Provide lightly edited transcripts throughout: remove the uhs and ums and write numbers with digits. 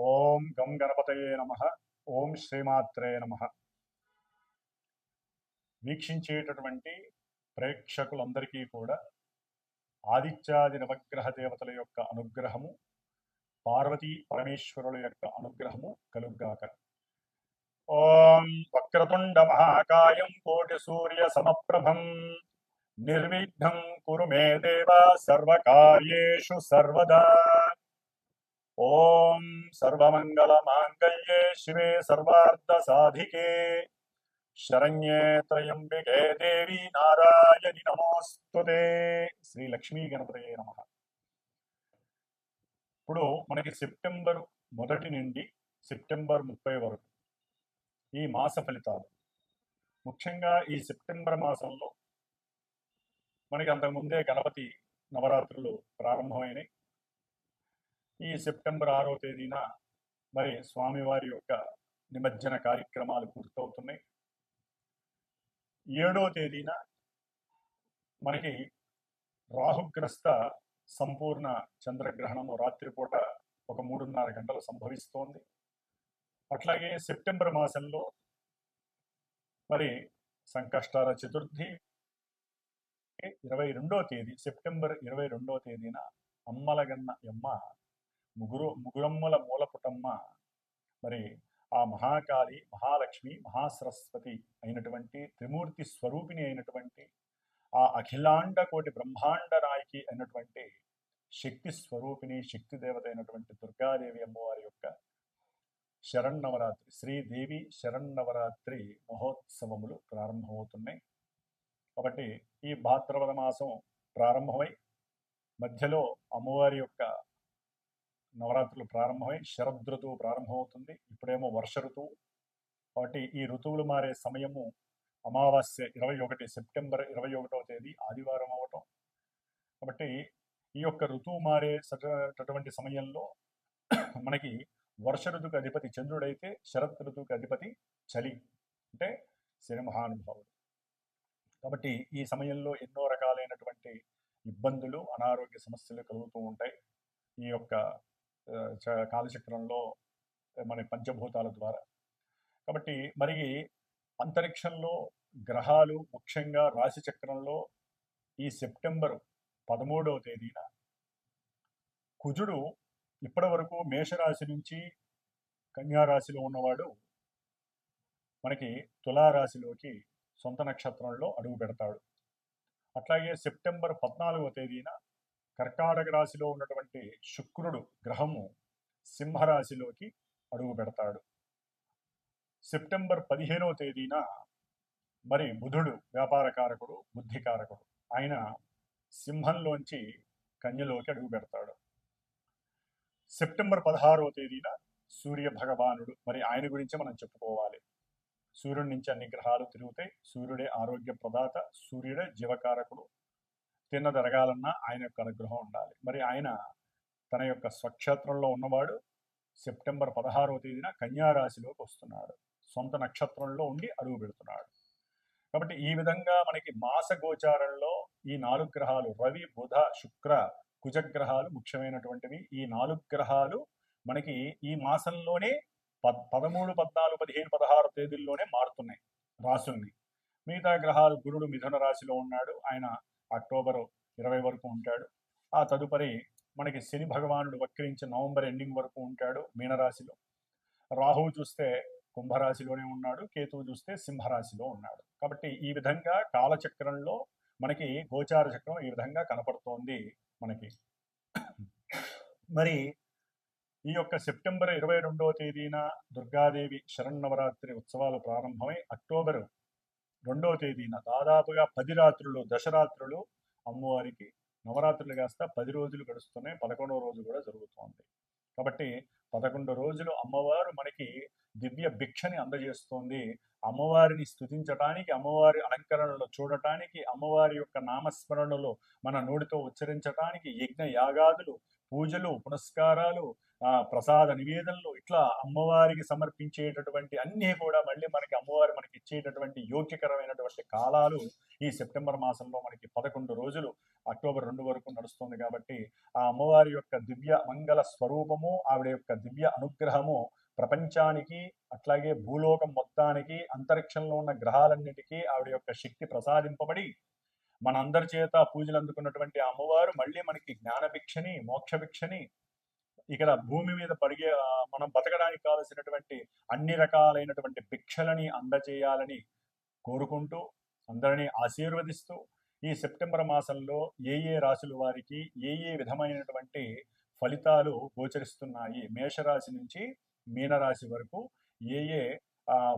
ఓం గం గణపతయే నమః. ఓం శ్రీమాత్రే నమః. వీక్షించేటటువంటి ప్రేక్షకులందరికీ కూడా ఆదిత్యాది నవగ్రహ దేవతల యొక్క అనుగ్రహము, పార్వతీ పరమేశ్వరుల యొక్క అనుగ్రహము కలుగ్గాక. ఓం వక్రతుండ మహాకాయం కోటి సూర్య సమప్రభం నిర్విఘ్నం కురు మే దేవ సర్వకార్యేషు సర్వదా. ఓం సర్వమంగళ మాంగళ్యే శివే సర్వార్థ సాధికే శరణ్యే త్రయంబికే దేవి నారాయణి నమోస్తుతే. శ్రీ లక్ష్మీ గణపతయే నమః. ఇప్పుడు మనకి సెప్టెంబర్ 1 నుండి సెప్టెంబర్ 30 వరకు ఈ మాస ఫలితాలు. ముఖ్యంగా ఈ సెప్టెంబర్ మాసంలో మనకి అంతకుముందే గణపతి నవరాత్రులు ప్రారంభమైనవి. ఈ సెప్టెంబర్ 6వ తేదీన మరి స్వామివారి యొక్క నిమజ్జన కార్యక్రమాలు పూర్తవుతున్నాయి. 7వ తేదీన మనకి రాహుగ్రస్త సంపూర్ణ చంద్రగ్రహణము రాత్రిపూట ఒక 3:30 గంటలు సంభవిస్తోంది. అట్లాగే సెప్టెంబర్ మాసంలో మరి సంకష్టార చతుర్థి 22వ తేదీ సెప్టెంబర్ 22వ తేదీన అమ్మలగన్న యమ్మ ముగురమ్మల మూలపుటమ్మ మరి ఆ మహాకాళి, మహాలక్ష్మి, మహాసరస్వతి అయినటువంటి త్రిమూర్తి స్వరూపిణి అయినటువంటి ఆ అఖిలాండ కోటి బ్రహ్మాండ నాయకి అయినటువంటి శక్తి స్వరూపిణి, శక్తి దేవత అయినటువంటి దుర్గాదేవి అమ్మవారి యొక్క శరన్నవరాత్రి, శ్రీదేవి శరన్నవరాత్రి మహోత్సవములు ప్రారంభమవుతున్నాయి. కాబట్టి ఈ భాద్రపద మాసం ప్రారంభమై మధ్యలో అమ్మవారి యొక్క నవరాత్రులు ప్రారంభమై శరదృతువు ప్రారంభమవుతుంది. ఇప్పుడేమో వర్ష ఋతువు. కాబట్టి ఈ ఋతువులు మారే సమయము అమావాస్య 21 సెప్టెంబర్ 21వ తేదీ ఆదివారం అవటం. కాబట్టి ఈ యొక్క ఋతువు మారేటటువంటి సమయంలో మనకి వర్ష ఋతువుకి అధిపతి చంద్రుడైతే శరత్ ఋతువుకి అధిపతి చలి అంటే శని మహానుభావుడు. కాబట్టి ఈ సమయంలో ఎన్నో రకాలైనటువంటి ఇబ్బందులు, అనారోగ్య సమస్యలు కలుగుతూ ఉంటాయి. ఈ యొక్క కాలచక్రంలో మన పంచభూతాల ద్వారా. కాబట్టి మరి అంతరిక్షంలో గ్రహాలు ముఖ్యంగా రాశి చక్రంలో ఈ సెప్టెంబర్ 13వ తేదీన కుజుడు ఇప్పటి వరకు మేషరాశి నుంచి కన్యారాశిలో ఉన్నవాడు మనకి తులారాశిలోకి సొంత నక్షత్రంలో అడుగు పెడతాడు. అట్లాగే సెప్టెంబర్ 14వ తేదీన కర్కాటక రాశిలో ఉన్నటువంటి శుక్రుడు గ్రహము సింహరాశిలోకి అడుగు పెడతాడు. సెప్టెంబర్ 15వ తేదీన మరి బుధుడు వ్యాపారకారకుడు, బుద్ధికారకుడు, ఆయన సింహంలోంచి కన్యలోకి అడుగు పెడతాడు. సెప్టెంబర్ 16వ తేదీన సూర్య భగవానుడు, మరి ఆయన గురించి మనం చెప్పుకోవాలి. సూర్యుడి నుంచి అన్ని గ్రహాలు తిరుగుతాయి. సూర్యుడే ఆరోగ్య ప్రదాత, సూర్యుడే జీవకారకుడు. తిన్నదరగాలన్నా ఆయన యొక్క అనుగ్రహం ఉండాలి. మరి ఆయన తన యొక్క స్వక్షేత్రంలో ఉన్నవాడు సెప్టెంబర్ 16వ తేదీన కన్యారాశిలోకి వస్తున్నాడు. సొంత నక్షత్రంలో ఉండి అడుగు పెడుతున్నాడు. కాబట్టి ఈ విధంగా మనకి మాస గోచారంలో ఈ 4 గ్రహాలు రవి, బుధ, శుక్ర, కుజగ్రహాలు ముఖ్యమైనటువంటివి. ఈ 4 గ్రహాలు మనకి ఈ మాసంలోనే 13, 14, 15, 16 తేదీల్లోనే మారుతున్నాయి రాసుల్ని. మిగతా గ్రహాలు గురుడు మిథున రాశిలో ఉన్నాడు. ఆయన అక్టోబర్ 20 వరకు ఉంటాడు. ఆ తదుపరి మనకి శని భగవానుడు వక్రించి నవంబర్ ఎండింగ్ వరకు ఉంటాడు మీనరాశిలో. రాహువు చూస్తే కుంభరాశిలోనే ఉన్నాడు. కేతువు చూస్తే సింహరాశిలో ఉన్నాడు. కాబట్టి ఈ విధంగా కాలచక్రంలో మనకి గోచార చక్రం ఈ విధంగా కనపడుతోంది మనకి. మరి ఈ యొక్క సెప్టెంబర్ 22వ తేదీన దుర్గాదేవి శరన్నవరాత్రి ఉత్సవాలు ప్రారంభమై అక్టోబర్ 2వ తేదీన దాదాపుగా 10 రాత్రులు, దశరాత్రులు అమ్మవారికి నవరాత్రులు కాస్త 10 రోజులు గడుస్తున్నాయి. 11వ రోజు కూడా జరుగుతోంది. కాబట్టి 11 రోజులు అమ్మవారు మనకి దివ్య భిక్షని అందజేస్తోంది. అమ్మవారిని స్తుతించటానికి, అమ్మవారి అలంకరణలో చూడటానికి, అమ్మవారి యొక్క నామస్మరణలో మన నోటితో ఉచ్చరించటానికి యజ్ఞ యాగాదులు, పూజలు, పునస్కారాలు, ప్రసాద నివేదనలు, ఇట్లా అమ్మవారికి సమర్పించేటటువంటి అన్నీ కూడా మళ్ళీ మనకి అమ్మవారు మనకి ఇచ్చేటటువంటి యోగ్యకరమైనటువంటి కాలాలు ఈ సెప్టెంబర్ మాసంలో మనకి 11 రోజులు అక్టోబర్ 2 వరకు నడుస్తుంది. కాబట్టి ఆ అమ్మవారి యొక్క దివ్య మంగళ స్వరూపము, ఆవిడ యొక్క దివ్య అనుగ్రహము ప్రపంచానికి, అట్లాగే భూలోకం మొత్తానికి, అంతరిక్షంలో ఉన్న గ్రహాలన్నిటికీ ఆవిడ యొక్క శక్తి ప్రసాదింపబడి మనందరి చేత పూజలు అందుకున్నటువంటి అమ్మవారు మళ్ళీ మనకి జ్ఞానభిక్షని, మోక్షభిక్షని, ఇక్కడ భూమి మీద మనం బతకడానికి కావలసినటువంటి అన్ని రకాలైనటువంటి భిక్షలని అందజేయాలని కోరుకుంటూ, అందరినీ ఆశీర్వదిస్తూ, ఈ సెప్టెంబర్ మాసంలో ఏ రాశుల వారికి ఏ విధమైనటువంటి ఫలితాలు గోచరిస్తున్నాయి, మేషరాశి నుంచి మీనరాశి వరకు ఏ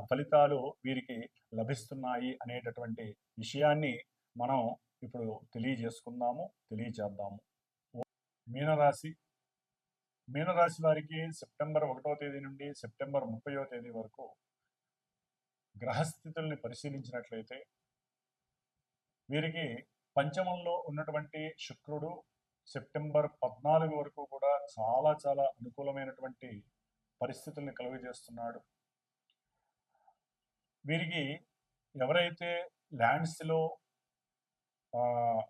ఫలితాలు వీరికి లభిస్తున్నాయి అనేటటువంటి విషయాన్ని మనం ఇప్పుడు తెలియజేద్దాము. మీనరాశి వారికి సెప్టెంబర్ 1వ తేదీ నుండి సెప్టెంబర్ 30వ తేదీ వరకు గ్రహస్థితుల్ని పరిశీలించినట్లయితే వీరికి పంచమంలో ఉన్నటువంటి శుక్రుడు సెప్టెంబర్ 14 వరకు కూడా చాలా చాలా అనుకూలమైనటువంటి పరిస్థితుల్ని కలుగజేస్తున్నాడు. వీరికి ఎవరైతే ల్యాండ్స్లో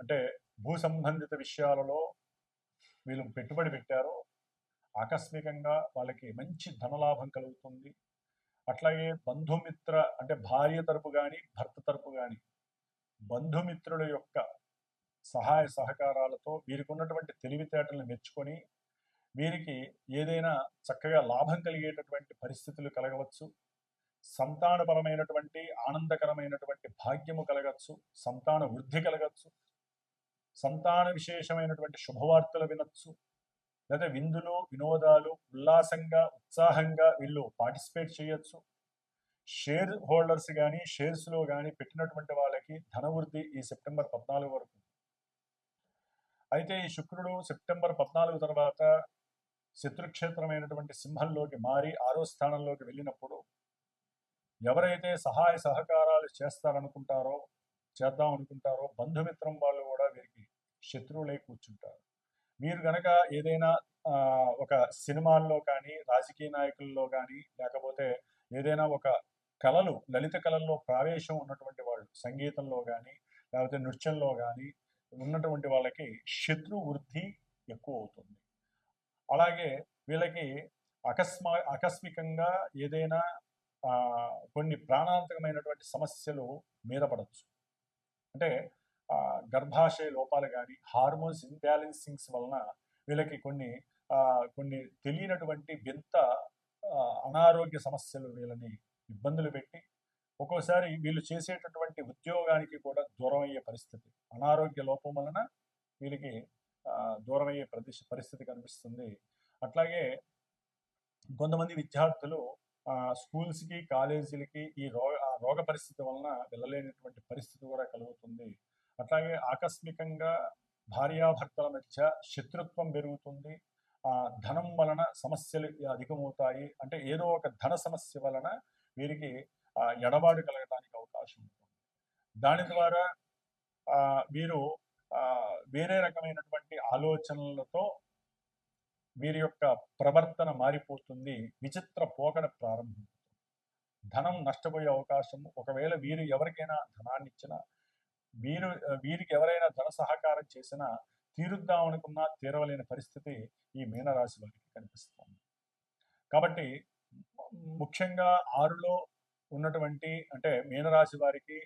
అంటే భూ సంబంధిత విషయాలలో వీళ్ళు పెట్టుబడి పెట్టారో ఆకస్మికంగా వాళ్ళకి మంచి ధనలాభం కలుగుతుంది. అట్లాగే బంధుమిత్ర అంటే భార్య తరపు కానీ భర్త తరపు కానీ బంధుమిత్రుల యొక్క సహాయ సహకారాలతో వీరికి ఉన్నటువంటి తెలివితేటలను మెచ్చుకొని వీరికి ఏదైనా చక్కగా లాభం కలిగేటటువంటి పరిస్థితులు కలగవచ్చు. సంతానపరమైనటువంటి ఆనందకరమైనటువంటి భాగ్యము కలగచ్చు, సంతాన వృద్ధి కలగచ్చు, సంతాన విశేషమైనటువంటి శుభవార్తలు వినొచ్చు, లేదా విందులు, వినోదాలు, ఉల్లాసంగా, ఉత్సాహంగా వీళ్ళు పార్టిసిపేట్ చేయొచ్చు. షేర్ హోల్డర్స్ కానీ షేర్స్లో కానీ పెట్టినటువంటి వాళ్ళకి ధనవృద్ధి ఈ సెప్టెంబర్ 14 వరకు. అయితే ఈ శుక్రుడు సెప్టెంబర్ 14 తర్వాత శత్రుక్షేత్రమైనటువంటి సింహంలోకి మారి 6వ స్థానంలోకి వెళ్ళినప్పుడు ఎవరైతే సహాయ సహకారాలు చేద్దాం అనుకుంటారో బంధుమిత్రం వాళ్ళు కూడా వీరికి శత్రువులై కూర్చుంటారు. మీరు గనక ఏదైనా ఒక సినిమాల్లో కానీ, రాజకీయ నాయకుల్లో కానీ, లేకపోతే ఏదైనా ఒక లలిత కళల్లో ప్రావేశం ఉన్నటువంటి వాళ్ళు, సంగీతంలో కానీ లేకపోతే నృత్యంలో కానీ ఉన్నటువంటి వాళ్ళకి శత్రు వృద్ధి ఎక్కువ అవుతుంది. అలాగే వీళ్ళకి ఆకస్మికంగా ఏదైనా కొన్ని ప్రాణాంతకమైనటువంటి సమస్యలు మీద పడవచ్చు. అంటే గర్భాశయ లోపాలు కానీ, హార్మోన్స్ ఇన్బ్యాలెన్సింగ్స్ వలన వీళ్ళకి కొన్ని తెలియనటువంటి వింత అనారోగ్య సమస్యలు వీళ్ళని ఇబ్బందులు పెట్టి ఒక్కోసారి వీళ్ళు చేసేటటువంటి ఉద్యోగానికి కూడా దూరం అయ్యే పరిస్థితి, అనారోగ్య లోపం వలన వీళ్ళకి దూరం అయ్యే పరిస్థితి కనిపిస్తుంది. అట్లాగే కొంతమంది విద్యార్థులు స్కూల్స్కి, కాలేజీలకి ఈ రోగ పరిస్థితి వలన వెళ్ళలేనటువంటి పరిస్థితి కూడా కలుగుతుంది. అట్లాగే ఆకస్మికంగా భార్యాభర్తల మధ్య శత్రుత్వం పెరుగుతుంది. ధనం వలన సమస్యలు అధికమవుతాయి. అంటే ఏదో ఒక ధన సమస్య వలన వీరికి ఎడబాటు కలగడానికి అవకాశం ఉంటుంది. దాని ద్వారా వీరు వేరే రకమైనటువంటి ఆలోచనలతో వీరి యొక్క ప్రవర్తన మారిపోతుంది, విచిత్ర పోకడ ప్రారంభం, ధనం నష్టపోయే అవకాశము. ఒకవేళ వీరు ఎవరికైనా ధనాన్ని ఇచ్చినా, వీరికి ఎవరైనా ధన సహకారం చేసినా తీరుద్దామనుకున్నా తీరవలేని పరిస్థితి ఈ మీనరాశి వారికి కనిపిస్తుంది. కాబట్టి ముఖ్యంగా 6లో ఉన్నటువంటి అంటే మీనరాశి వారికి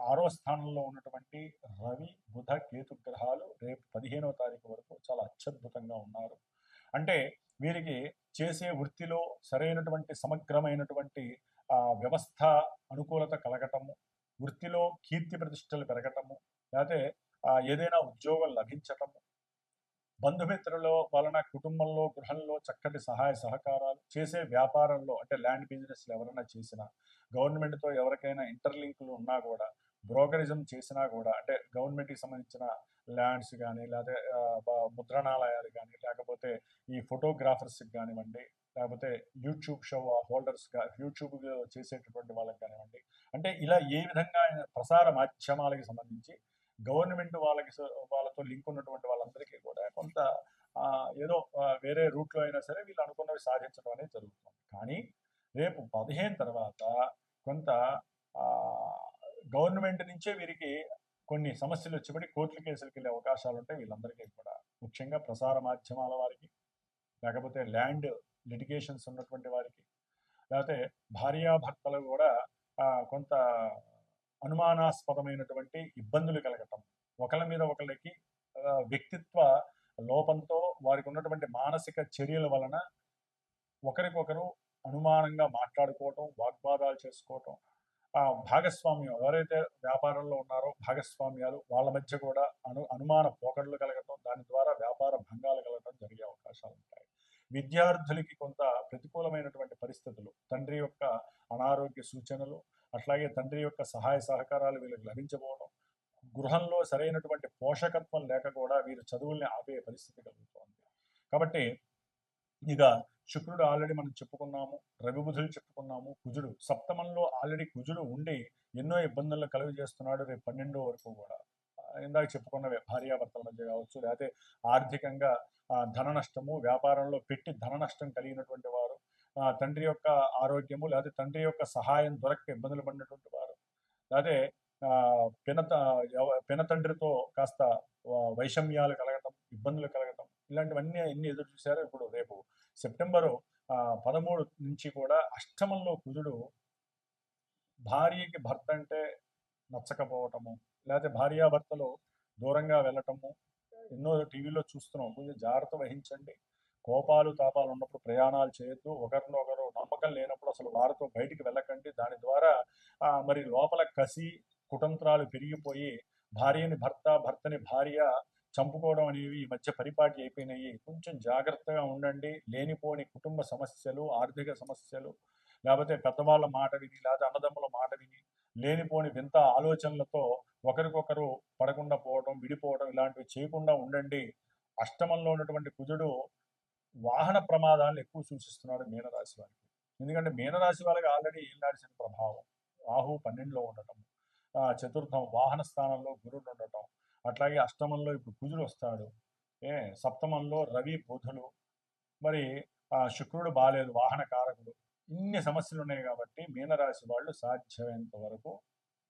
6వ స్థానంలో ఉన్నటువంటి రవి, బుధ, కేతు గ్రహాలు రేపు 15వ తారీఖు వరకు చాలా అత్యద్భుతంగా ఉన్నారు. అంటే వీరికి చేసే వృత్తిలో సరైనటువంటి సమగ్రమైనటువంటి వ్యవస్థ అనుకూలత కలగటము, వృత్తిలో కీర్తి ప్రతిష్టలు పెరగటము, లేకపోతే ఏదైనా ఉద్యోగం లభించటము, బంధుమిత్రుల వలన కుటుంబంలో, గృహంలో చక్కటి సహాయ సహకారాలు, చేసే వ్యాపారంలో అంటే ల్యాండ్ బిజినెస్లు ఎవరైనా చేసినా, గవర్నమెంట్తో ఎవరికైనా ఇంటర్లింకులు ఉన్నా కూడా, బ్రోకరిజం చేసినా కూడా, అంటే గవర్నమెంట్కి సంబంధించిన ల్యాండ్స్ కానీ, లేకపోతే ముద్రణాలయాలు కానీ, లేకపోతే ఈ ఫోటోగ్రాఫర్స్కి కానివ్వండి, లేకపోతే యూట్యూబ్ షో హోల్డర్స్గా యూట్యూబ్ చేసేటటువంటి వాళ్ళకి కానివ్వండి, అంటే ఇలా ఏ విధంగా ప్రసార మాధ్యమాలకు సంబంధించి గవర్నమెంట్ వాళ్ళతో లింక్ ఉన్నటువంటి వాళ్ళందరికీ కూడా కొంత ఏదో వేరే రూట్లో అయినా సరే వీళ్ళు అనుకున్నవి సాధించడం అనేది జరుగుతుంది. కానీ రేపు 15 తర్వాత కొంత గవర్నమెంట్ నుంచే వీరికి కొన్ని సమస్యలు వచ్చేబడి కోర్టుల కేసులకు వెళ్ళే అవకాశాలు ఉంటాయి వీళ్ళందరికీ కూడా. ముఖ్యంగా ప్రసార మాధ్యమాల వారికి, లేకపోతే ల్యాండ్ లిటిగేషన్స్ ఉన్నటువంటి వారికి, లేకపోతే భార్యాభర్తలు కూడా కొంత అనుమానాస్పదమైనటువంటి ఇబ్బందులు కలగటం, ఒకళ్ళ మీద ఒకళ్ళకి వ్యక్తిత్వ లోపంతో వారికి ఉన్నటువంటి మానసిక చర్యల వలన ఒకరికొకరు అనుమానంగా మాట్లాడుకోవటం, వాగ్వాదాలు చేసుకోవటం, భాగస్వామ్యం ఎవరైతే వ్యాపారంలో ఉన్నారో భాగస్వామ్యాలు వాళ్ళ మధ్య కూడా అనుమాన పోకడలు కలగటం, దాని ద్వారా వ్యాపార భంగాలు కలగటం జరిగే అవకాశాలు ఉంటాయి. విద్యార్థులకి కొంత ప్రతికూలమైనటువంటి పరిస్థితులు, తండ్రి యొక్క అనారోగ్య సూచనలు, అట్లాగే తండ్రి యొక్క సహాయ సహకారాలు వీళ్ళకి లభించబోవడం, గృహంలో సరైనటువంటి పోషకత్వం లేక కూడా వీరు చదువుల్ని ఆపే పరిస్థితి కలుగుతోంది. కాబట్టి ఇక శుక్రుడు ఆల్రెడీ మనం చెప్పుకున్నాము, రవి బుధులు చెప్పుకున్నాము, కుజుడు సప్తమంలో ఆల్రెడీ కుజుడు ఉండి ఎన్నో ఇబ్బందులను కలుగు చేస్తున్నాడు రేపు 12 వరకు కూడా. ఇందాక చెప్పుకున్నవే భార్యాభర్తల మధ్య కావచ్చు, లేకపోతే ఆర్థికంగా ధన నష్టము, వ్యాపారంలో పెట్టి ధన నష్టం కలిగినటువంటి వారు, తండ్రి యొక్క ఆరోగ్యము లేకపోతే తండ్రి యొక్క సహాయం దొరక్క ఇబ్బందులు పడినటువంటి వారు, లేకపోతే పినతండ్రితో కాస్త వైషమ్యాలు కలగటం, ఇబ్బందులు కలగటం, ఇలాంటివన్నీ ఎన్ని ఎదురు చూశారో ఇప్పుడు రేపు సెప్టెంబరు 13 నుంచి కూడా అష్టమంలో కుజుడు భార్యకి భర్త అంటే నచ్చకపోవటము, లేకపోతే భార్యాభర్తలు దూరంగా వెళ్ళటము ఎన్నో టీవీలో చూస్తున్నాం. కొంచెం జాగ్రత్త వహించండి. కోపాలు తాపాలు ఉన్నప్పుడు ప్రయాణాలు చేయొద్దు. ఒకరినొకరు నమ్మకం లేనప్పుడు అసలు వారితో బయటికి వెళ్ళకండి. దాని ద్వారా మరి లోపల కసి కుతంత్రాలు పెరిగిపోయి భార్యని భర్త, భర్తని భార్య చంపుకోవడం అనేవి ఈ మధ్య పరిపాటి అయిపోయినాయి. కొంచెం జాగ్రత్తగా ఉండండి. లేనిపోని కుటుంబ సమస్యలు, ఆర్థిక సమస్యలు, లేకపోతే పెద్దవాళ్ళ మాట విని, లేకపోతే అన్నదమ్ముల మాట విని లేనిపోని వింత ఆలోచనలతో ఒకరికొకరు పడకుండా పోవడం, విడిపోవడం ఇలాంటివి చేయకుండా ఉండండి. అష్టమంలో ఉన్నటువంటి కుజుడు వాహన ప్రమాదాలను ఎక్కువ సూచిస్తున్నాడు మీనరాశి వారికి. ఎందుకంటే మీనరాశి వాళ్ళకి ఆల్రెడీ ఏళ్ళాడిసిన ప్రభావం, రాహు 12లో ఉండటం, చతుర్థం వాహన స్థానంలో గురుడు ఉండటం, అట్లాగే అష్టమంలో ఇప్పుడు కుజుడు వస్తాడు, సప్తమంలో రవి బుధులు, మరి శుక్రుడు బాలేదు వాహన కారకుడు, ఇన్ని సమస్యలు ఉన్నాయి. కాబట్టి మీనరాశి వాళ్ళు సాధ్యమైనంత వరకు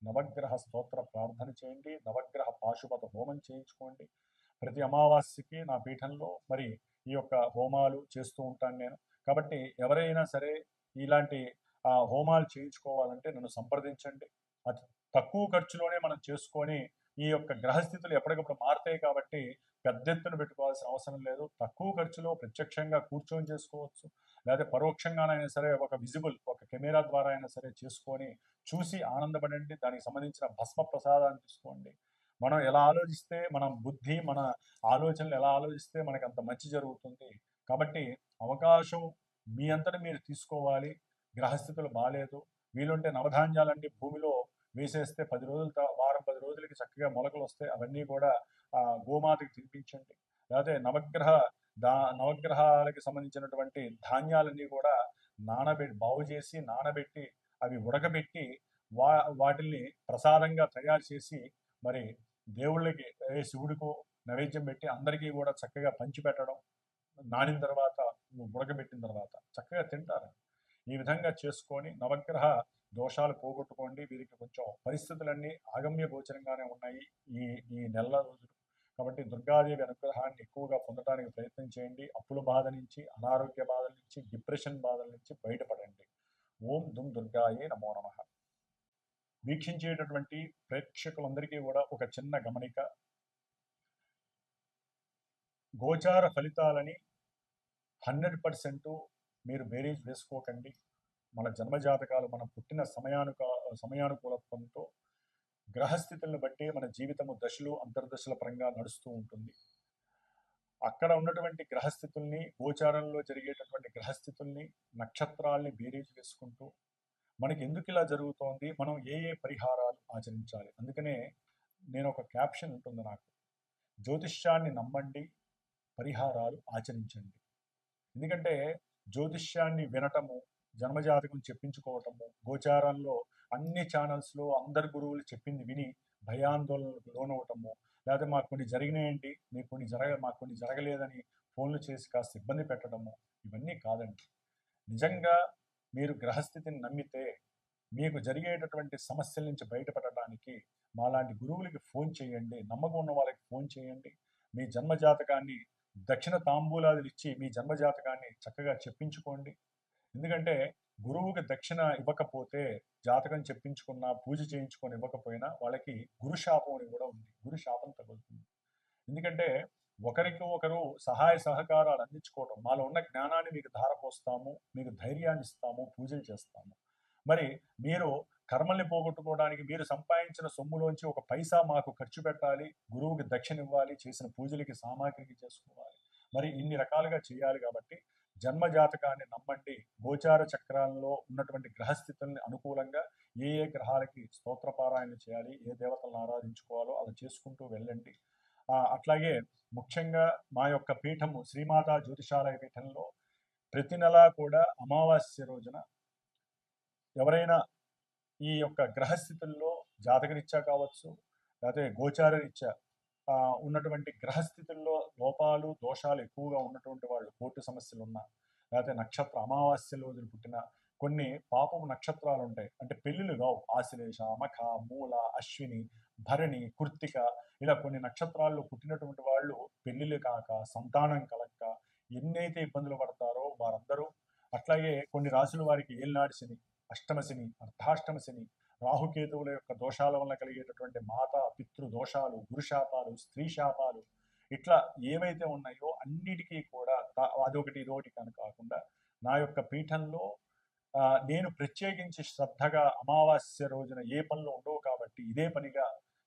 నవగ్రహ స్తోత్ర ప్రార్థన చేయండి, నవగ్రహ పాశుపత హోమం చేయించుకోండి. ప్రతి అమావాస్యకి నా పీఠంలో మరి ఈ యొక్క హోమాలు చేస్తూ ఉంటాను నేను. కాబట్టి ఎవరైనా సరే ఇలాంటి హోమాలు చేయించుకోవాలంటే నన్ను సంప్రదించండి. అతి తక్కువ ఖర్చులోనే మనం చేసుకొని ఈ యొక్క గ్రహస్థితులు ఎప్పటికప్పుడు మారుతాయి కాబట్టి పెద్ద ఎత్తున పెట్టుకోవాల్సిన అవసరం లేదు. తక్కువ ఖర్చులో ప్రత్యక్షంగా కూర్చొని చేసుకోవచ్చు, లేదా పరోక్షంగానైనా సరే ఒక విజిబుల్ ఒక కెమెరా ద్వారా అయినా సరే చేసుకొని చూసి ఆనందపడండి. దానికి సంబంధించిన భస్మ ప్రసాదాన్ని తీసుకోండి. మనం ఎలా ఆలోచిస్తే మన బుద్ధి, మన ఆలోచనలు ఎలా ఆలోచిస్తే మనకు అంత మంచి జరుగుతుంది. కాబట్టి అవకాశం మీ అంతటా మీరు తీసుకోవాలి. గ్రహస్థితులు బాగాలేదు, వీలుంటే నవధాన్యాలన్నీ భూమిలో వేసేస్తే 10 రోజులు వారం 10 రోజులకి చక్కగా మొలకలు వస్తాయి. అవన్నీ కూడా గోమాతకి తినిపించండి. లేకపోతే నవగ్రహాలకి సంబంధించినటువంటి ధాన్యాలన్నీ కూడా బాగు చేసి నానబెట్టి అవి ఉడకబెట్టి వాటిల్ని ప్రసాదంగా తయారు చేసి మరి దేవుళ్ళకి శివుడికో నైవేద్యం పెట్టి అందరికీ కూడా చక్కగా పంచిపెట్టడం, నానిన తర్వాత ఉడకబెట్టిన తర్వాత చక్కగా తింటారు. ఈ విధంగా చేసుకొని నవగ్రహ దోషాలు పోగొట్టుకోండి. వీరికి కొంచెం పరిస్థితులన్నీ ఆగమ్య గోచరంగానే ఉన్నాయి ఈ నెల రోజులు. కాబట్టి దుర్గాదేవి అనుగ్రహాన్ని ఎక్కువగా పొందడానికి ప్రయత్నం చేయండి. అప్పుల బాధ నుంచి, అనారోగ్య బాధల నుంచి, డిప్రెషన్ బాధల నుంచి బయటపడండి. ఓం దుమ్ దుర్గాయే నమో నమః. వీక్షించేటటువంటి ప్రేక్షకులందరికీ కూడా ఒక చిన్న గమనిక, గోచార ఫలితాలని 100% మీరు బేరీజ్ వేసుకోకండి. మన జన్మజాతకాలు మనం పుట్టిన సమయానుకూలత్వంతో గ్రహస్థితులను బట్టి మన జీవితము దశలు అంతర్దశల పరంగా నడుస్తూ ఉంటుంది. అక్కడ ఉన్నటువంటి గ్రహస్థితుల్ని, గోచారంలో జరిగేటటువంటి గ్రహస్థితుల్ని, నక్షత్రాల్ని బేరీజ్ వేసుకుంటూ మనకి ఎందుకు ఇలా జరుగుతోంది, మనం ఏ పరిహారాలు ఆచరించాలి. అందుకనే నేను ఒక క్యాప్షన్ ఉంటుంది నాకు, జ్యోతిష్యాన్ని నమ్మండి, పరిహారాలు ఆచరించండి. ఎందుకంటే జ్యోతిష్యాన్ని వినటము, జన్మజాతకం చెప్పించుకోవటము, గోచారంలో అన్ని ఛానల్స్లో అందరు గురువులు చెప్పింది విని భయాందోళనకు లోనవటము, లేకపోతే మాకు కొన్ని జరిగినాయండి, మాకు కొన్ని జరగలేదని ఫోన్లు చేసి కాస్త ఇబ్బంది పెట్టడము, ఇవన్నీ కాదండి. నిజంగా మీరు గ్రహస్థితిని నమ్మితే మీకు జరిగేటటువంటి సమస్యల నుంచి బయటపడటానికి మాలాంటి గురువులకి ఫోన్ చేయండి, నమ్మకం ఉన్న వాళ్ళకి ఫోన్ చేయండి. మీ జన్మజాతకాన్ని దక్షిణ తాంబూలాలు ఇచ్చి మీ జన్మజాతకాన్ని చక్కగా చెప్పించుకోండి. ఎందుకంటే గురువుకి దక్షిణ ఇవ్వకపోతే, జాతకం చెప్పించుకున్నా, పూజ చేయించుకొని ఇవ్వకపోయినా వాళ్ళకి గురుశాపం అని కూడా ఉంది, గురుశాపం తగులుతుంది. ఎందుకంటే ఒకరికి ఒకరు సహాయ సహకారాలు అందించుకోవడం, మాలో ఉన్న జ్ఞానాన్ని మీకు ధారపోస్తాము, మీకు ధైర్యాన్ని ఇస్తాము, పూజలు చేస్తాము. మరి మీరు కర్మల్ని పోగొట్టుకోవడానికి మీరు సంపాదించిన సొమ్ములోంచి ఒక పైసా మాకు ఖర్చు పెట్టాలి, గురువుకి దక్షిణ ఇవ్వాలి, చేసిన పూజలకి సామాగ్రికి చేసుకోవాలి, మరి ఇన్ని రకాలుగా చేయాలి. కాబట్టి జన్మ జాతకాన్ని నమ్మండి. గోచార చక్రాల్లో ఉన్నటువంటి గ్రహస్థితుల్ని అనుకూలంగా ఏ ఏ గ్రహాలకి స్తోత్రపారాయణ చేయాలి, ఏ దేవతలను ఆరాధించుకోవాలో అలా చేసుకుంటూ వెళ్ళండి. అట్లాగే ముఖ్యంగా మా యొక్క పీఠము శ్రీమాతా జ్యోతిషాలయ పీఠంలో ప్రతి నెలా కూడా అమావాస్య రోజున ఎవరైనా ఈ యొక్క గ్రహస్థితుల్లో జాతకరీత్యా కావచ్చు, లేకపోతే గోచార రీత్యా ఉన్నటువంటి గ్రహస్థితుల్లో లోపాలు దోషాలు ఎక్కువగా ఉన్నటువంటి వాళ్ళు, కోర్టు సమస్యలు ఉన్నా, లేకపోతే నక్షత్ర అమావాస్య రోజున పుట్టిన కొన్ని పాపము నక్షత్రాలు ఉంటాయి, అంటే పెళ్ళిళ్ళు కావు, ఆశ్లేష, మఖ, మూల, అశ్విని, భరణి, కృత్తిక, ఇలా కొన్ని నక్షత్రాల్లో పుట్టినటువంటి వాళ్ళు పెళ్ళిళ్ళు కాక, సంతానం కలక్క ఎన్నైతే ఇబ్బందులు పడతారో వారందరూ, అట్లాగే కొన్ని రాసుల వారికి ఏలినాటి శని, అష్టమ శని, అర్ధాష్టమ శని, రాహుకేతువుల యొక్క దోషాల వల్ల కలిగేటటువంటి మాతా పితృ దోషాలు, గురుశాపాలు, స్త్రీ శాపాలు, ఇట్లా ఏవైతే ఉన్నాయో అన్నిటికీ కూడా అదొకటి ఇదొకటి కనుక కాకుండా నా యొక్క పీఠంలో నేను ప్రత్యేకించి శ్రద్ధగా అమావాస్య రోజున ఏ పనులు ఉండవు కాబట్టి ఇదే పనిగా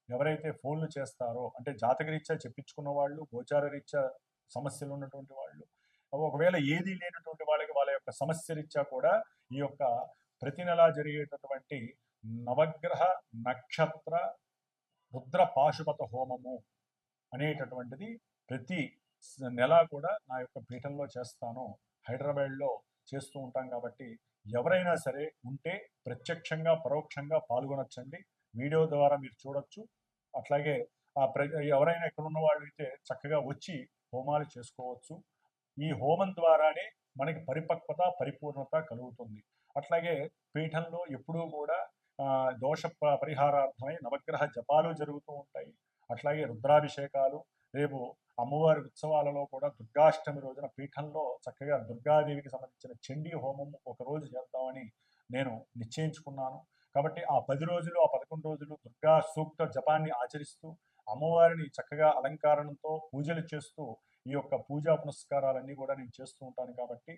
ఎవరైతే ఫోన్లు చేస్తారో, అంటే జాతకరీత్యా చెప్పించుకున్న వాళ్ళు, గోచార రీత్యా సమస్యలు ఉన్నటువంటి వాళ్ళు, ఒకవేళ ఏది లేనటువంటి వాళ్ళకి వాళ్ళ యొక్క సమస్య రీత్యా కూడా ఈ యొక్క ప్రతి నెలా జరిగేటటువంటి నవగ్రహ నక్షత్ర రుద్ర పాశుపత హోమము అనేటటువంటిది ప్రతి నెల కూడా నా యొక్క పీఠంలో చేస్తాను, హైదరాబాద్లో చేస్తూ ఉంటాం. కాబట్టి ఎవరైనా సరే ఉంటే ప్రత్యక్షంగా పరోక్షంగా పాల్గొనొచ్చండి, వీడియో ద్వారా మీరు చూడొచ్చు. అట్లాగే ఎవరైనా ఇక్కడ ఉన్న వాళ్ళు అయితే చక్కగా వచ్చి హోమాలు చేసుకోవచ్చు. ఈ హోమం ద్వారానే మనకి పరిపక్వత, పరిపూర్ణత కలుగుతుంది. అట్లాగే పీఠంలో ఎప్పుడూ కూడా దోష పరిహారార్థమై నవగ్రహ జపాలు జరుగుతూ ఉంటాయి. అట్లాగే రుద్రాభిషేకాలు, రేపు అమ్మవారి ఉత్సవాలలో కూడా దుర్గాష్టమి రోజున పీఠంలో చక్కగా దుర్గాదేవికి సంబంధించిన చండీ హోమం ఒకరోజు చేద్దామని నేను నిశ్చయించుకున్నాను. కాబట్టి ఆ 10 రోజులు, ఆ 11 రోజులు దుర్గా సూక్త జపాన్ని ఆచరిస్తూ అమ్మవారిని చక్కగా అలంకారణతో పూజలు చేస్తూ ఈ యొక్క పూజా పునస్కారాలన్నీ కూడా నేను చేస్తూ ఉంటాను. కాబట్టి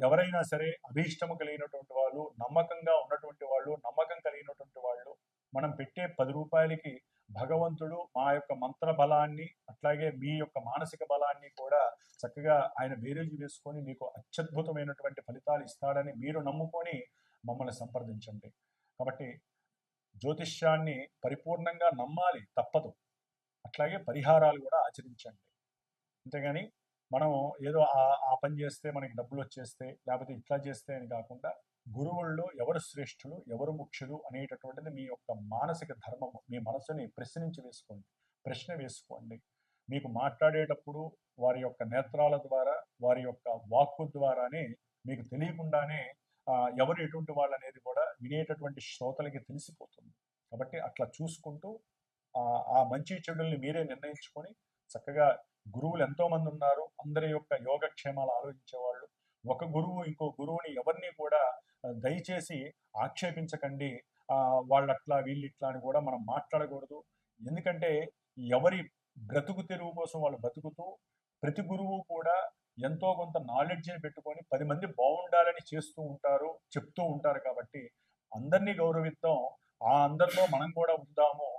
ఎవరైనా సరే అభీష్టము కలిగినటువంటి వాళ్ళు, నమ్మకంగా ఉన్నటువంటి వాళ్ళు, నమ్మకం కలిగినటువంటి వాళ్ళు, మనం పెట్టే 10 రూపాయలకి భగవంతుడు మా యొక్క మంత్ర బలాన్ని, అట్లాగే మీ యొక్క మానసిక బలాన్ని కూడా చక్కగా ఆయన బేరేజు వేసుకొని మీకు అత్యద్భుతమైనటువంటి ఫలితాలు ఇస్తాడని మీరు నమ్ముకొని మమ్మల్ని సంప్రదించండి. కాబట్టి జ్యోతిష్యాన్ని పరిపూర్ణంగా నమ్మాలి, తప్పదు. అట్లాగే పరిహారాలు కూడా ఆచరించండి. అంతేగాని మనం ఏదో ఆ పని చేస్తే మనకి డబ్బులు వచ్చేస్తే, లేకపోతే ఇట్లా చేస్తే అని కాకుండా గురువుల్లో ఎవరు శ్రేష్ఠులు, ఎవరు ముఖ్యులు అనేటటువంటిది మీ యొక్క మానసిక ధర్మము. మీ మనసుని ప్రశ్న వేసుకోండి. మీకు మాట్లాడేటప్పుడు వారి యొక్క నేత్రాల ద్వారా, వారి యొక్క వాక్కు ద్వారానే మీకు తెలియకుండానే ఎవరు ఎటువంటి వాళ్ళు అనేది కూడా వినేటటువంటి శ్రోతలకి తెలిసిపోతుంది. కాబట్టి అట్లా చూసుకుంటూ ఆ మంచి చెడుల్ని మీరే నిర్ణయించుకొని చక్కగా, గురువులు ఎంతోమంది ఉన్నారు, అందరి యొక్క యోగక్షేమాలు ఆలోచించేవాళ్ళు. ఒక గురువు ఇంకో గురువుని ఎవరిని కూడా దయచేసి ఆక్షేపించకండి, వాళ్ళట్లా వీళ్ళిట్లా అని కూడా మనం మాట్లాడకూడదు. ఎందుకంటే ఎవరి బ్రతుకు తెరువు కోసం వాళ్ళు బ్రతుకుతూ, ప్రతి గురువు కూడా ఎంతో కొంత నాలెడ్జ్ని పెట్టుకొని 10 మంది బాగుండాలని చేస్తూ ఉంటారు, చెప్తూ ఉంటారు. కాబట్టి అందరినీ గౌరవిద్దాం, అందరిలో మనం కూడా ఉందాము.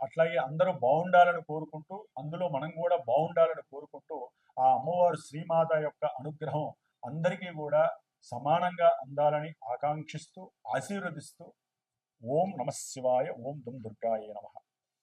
అట్లాగే అందరూ బాగుండాలని కోరుకుంటూ, అందులో మనం కూడా బాగుండాలని కోరుకుంటూ, ఆ అమ్మవారు శ్రీమాత యొక్క అనుగ్రహం అందరికీ కూడా సమానంగా అందాలని ఆకాంక్షిస్తూ, ఆశీర్వదిస్తూ, ఓం నమః శివాయ, ఓం దుమ్ దుర్గాయ నమః.